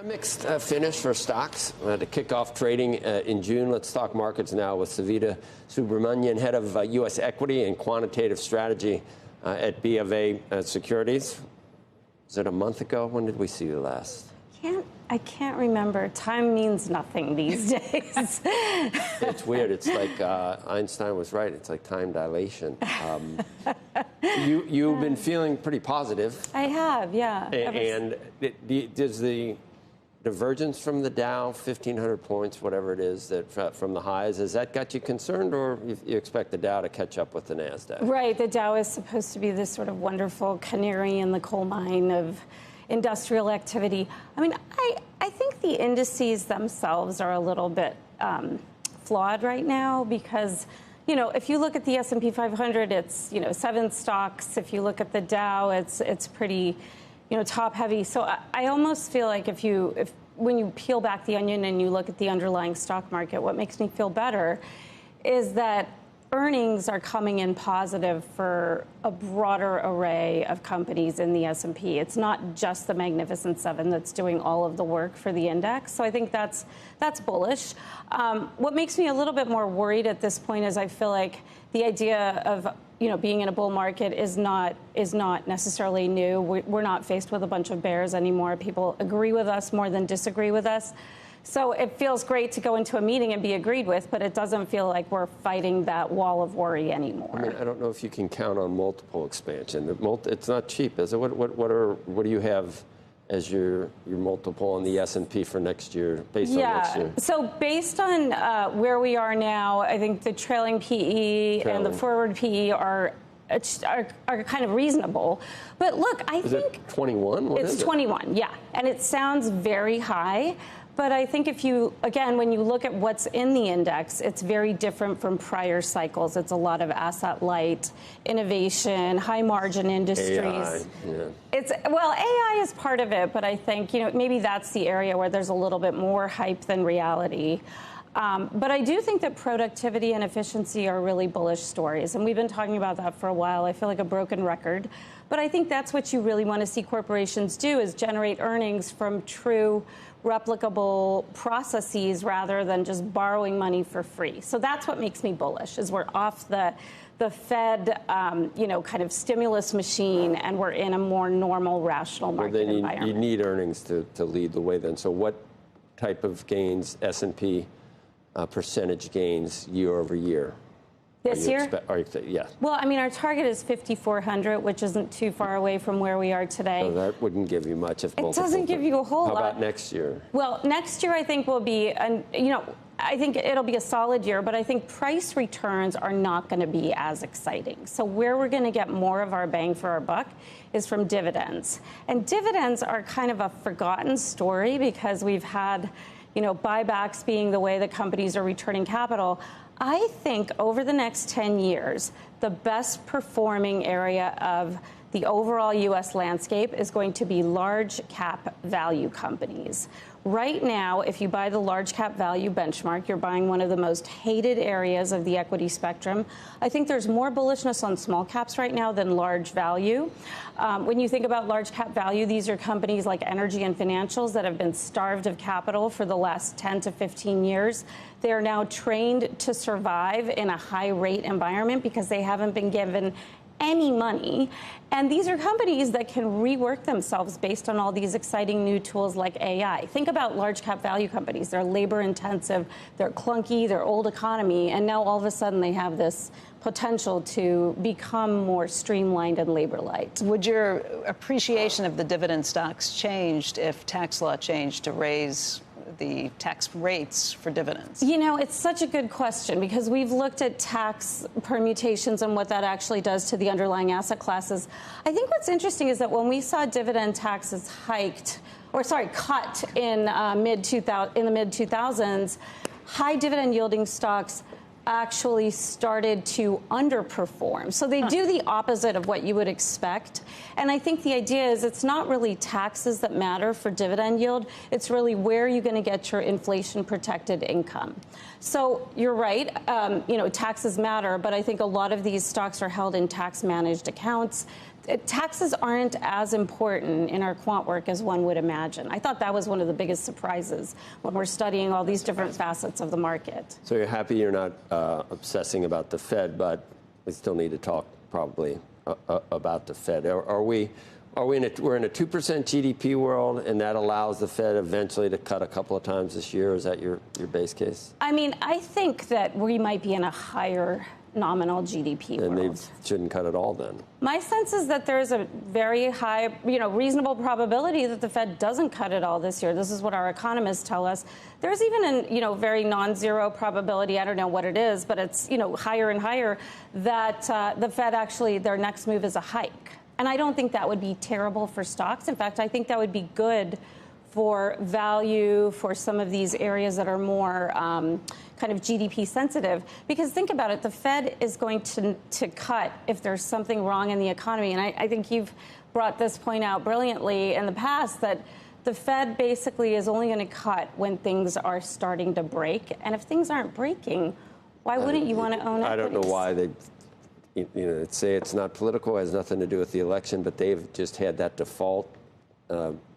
A mixed finish for stocks to kick off trading in June. Let's talk markets now with Savita Subramanian, head of U.S. equity and quantitative strategy at BofA Securities. Was it a month ago? When did we see you last? I can't remember. Time means nothing these days. It's weird. It's like Einstein was right. It's like time dilation. You've been feeling pretty positive. I have, yeah. And does the divergence from the Dow, 1,500 points, whatever it is, that from the highs, has that got you concerned, or you expect the Dow to catch up with the NASDAQ? Right. The Dow is supposed to be this sort of wonderful canary in the coal mine of industrial activity. I mean, I think the indices themselves are a little bit flawed right now because, you know, if you look at the S&P 500, it's, you know, 7 stocks. If you look at the Dow, it's pretty, you know, top heavy. So I almost feel like when you peel back the onion and you look at the underlying stock market, what makes me feel better is that earnings are coming in positive for a broader array of companies in the S&P. It's not just the Magnificent Seven that's doing all of the work for the index. So I think that's bullish. What makes me a little bit more worried at this point is I feel like the idea of, you know, being in a bull market is not necessarily new. We're not faced with a bunch of bears anymore. People agree with us more than disagree with us. So it feels great to go into a meeting and be agreed with, but it doesn't feel like we're fighting that wall of worry anymore. I mean, I don't know if you can count on multiple expansion. It's not cheap, is it? What do you have as your multiple on the S&P for next year, based on next year? So based on where we are now, I think the trailing PE and the forward PE are kind of reasonable. But look, I think it 21? It's 21, yeah. And it sounds very high. But I think when you look at what's in the index, it's very different from prior cycles. It's a lot of asset light, innovation, high margin industries. AI, yeah. AI is part of it, but I think, you know, maybe that's the area where there's a little bit more hype than reality. But I do think that productivity and efficiency are really bullish stories, and we've been talking about that for a while. I feel like a broken record, but I think that's what you really want to see corporations do, is generate earnings from true replicable processes rather than just borrowing money for free. So that's what makes me bullish, is we're off the Fed, kind of stimulus machine, and we're in a more normal, rational market environment. You need earnings to lead the way then. So what type of gains, S&P percentage gains year over year? This year? Yeah. Well, I mean, our target is 5,400, which isn't too far away from where we are today. So that wouldn't give you much. If it doesn't give you a whole lot. How about next year? Well, next year I think will be, I think it'll be a solid year, but I think price returns are not going to be as exciting. So where we're going to get more of our bang for our buck is from dividends. And dividends are kind of a forgotten story because we've had, buybacks being the way that companies are returning capital. I think over the next 10 years, the best performing area of the overall U.S. landscape is going to be large cap value companies. Right now, if you buy the large cap value benchmark, you're buying one of the most hated areas of the equity spectrum. I think there's more bullishness on small caps right now than large value. When you think about large cap value, these are companies like energy and financials that have been starved of capital for the last 10 to 15 years. They are now trained to survive in a high rate environment because they haven't been given any money. And these are companies that can rework themselves based on all these exciting new tools like AI. Think about large cap value companies. They're labor intensive, they're clunky, they're old economy, and now all of a sudden they have this potential to become more streamlined and labor light. Would your appreciation of the dividend stocks changed if tax law changed to raise the tax rates for dividends? It's such a good question because we've looked at tax permutations and what that actually does to the underlying asset classes. I think what's interesting is that when we saw dividend taxes cut in the mid 2000s, high dividend yielding stocks actually started to underperform. So they do the opposite of what you would expect. And I think the idea is it's not really taxes that matter for dividend yield. It's really where are you going to get your inflation protected income. So you're right. Taxes matter, but I think a lot of these stocks are held in tax managed accounts. taxes aren't as important in our quant work as one would imagine. I thought that was one of the biggest surprises when we're studying all these different facets of the market. So you're happy you're not obsessing about the Fed, but we still need to talk probably about the Fed. We're in a 2% GDP world, and that allows the Fed eventually to cut a couple of times this year? Is that your base case? I mean, I think that we might be in a higher nominal GDP world. And they shouldn't cut it all then. My sense is that there's a very high, reasonable probability that the Fed doesn't cut it all this year. This is what our economists tell us. There's even a, very non-zero probability, I don't know what it is, but it's, higher and higher, that the Fed actually, their next move is a hike. And I don't think that would be terrible for stocks. In fact, I think that would be good for value, for some of these areas that are more kind of GDP sensitive. Because think about it, the Fed is going to cut if there's something wrong in the economy. And I think you've brought this point out brilliantly in the past, that the Fed basically is only going to cut when things are starting to break. And if things aren't breaking, why wouldn't you want to own equities? I don't know why they say it's not political, it has nothing to do with the election, but they've just had that default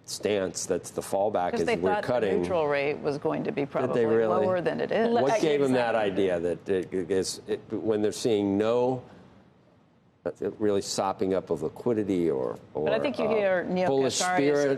stance. That's the fallback. Because they thought the neutral rate was going to be probably lower than it is. What gave them that idea that when they're seeing no really sopping up of liquidity or but I think you hear Neil Kashkari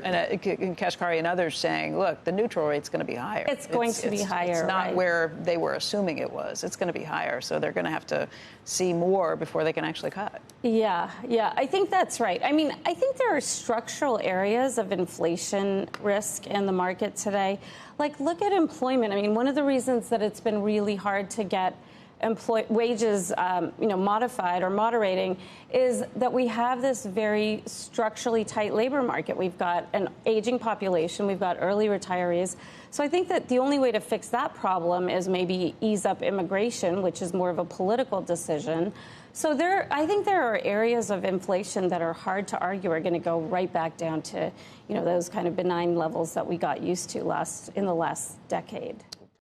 and others saying, look, the neutral rate's going to be higher. It's going to be higher. It's not where they were assuming it was. It's going to be higher. So they're going to have to see more before they can actually cut. Yeah, I think that's right. I mean, I think there are structural areas of inflation risk in the market today. Like, look at employment. I mean, one of the reasons that it's been really hard to get wages, modified or moderating is that we have this very structurally tight labor market. We've got an aging population. We've got early retirees. So I think that the only way to fix that problem is maybe ease up immigration, which is more of a political decision. So I think there are areas of inflation that are hard to argue are going to go right back down to, those kind of benign levels that we got used to in the last decade.